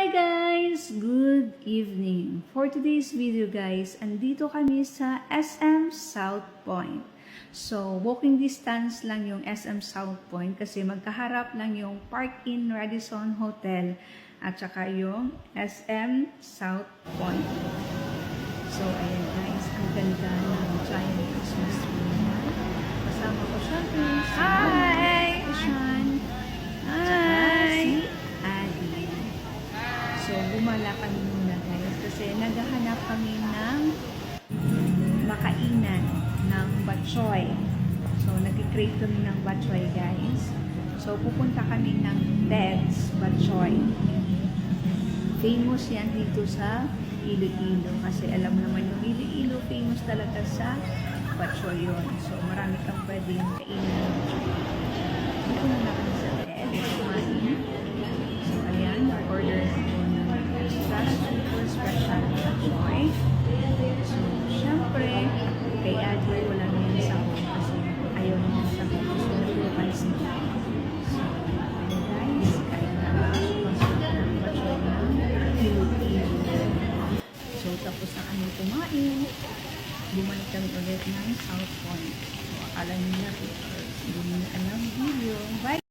Hi guys! Good evening! For today's video guys, andito kami sa SM South Point. So, walking distance lang yung SM South Point kasi magkaharap lang yung Park Inn Radisson Hotel at saka yung SM South Point. So, ayan guys, ang ganda ng giant Christmas tree. Kasama ko syempre si Hi! Sean. Hi! Adi. So, bumala kami muna guys kasi naghahanap kami ng makainan ng batchoy. So, nag-crave kami ng batchoy guys. So, pupunta kami ng Ted's Batchoy. Famous yan dito sa Iloilo kasi alam mo naman yung Iloilo famous talaga sa batchoy yun. So, marami kang pwedeng kainin ng batchoy. Dito na kami sa Ted's kumain. So, ayan, order ako ng extra super special batchoy. So, syempre, kay Adi wala na yan sa home kasi ayaw na yan sa home. So, naglukan siya. So, ayan guys, kain na ng batchoy ng Iloilo. So, tapos na kami kumain. Bumalik kami ulit ng South Point. So, akala nila, hindi nila alam video. Bye!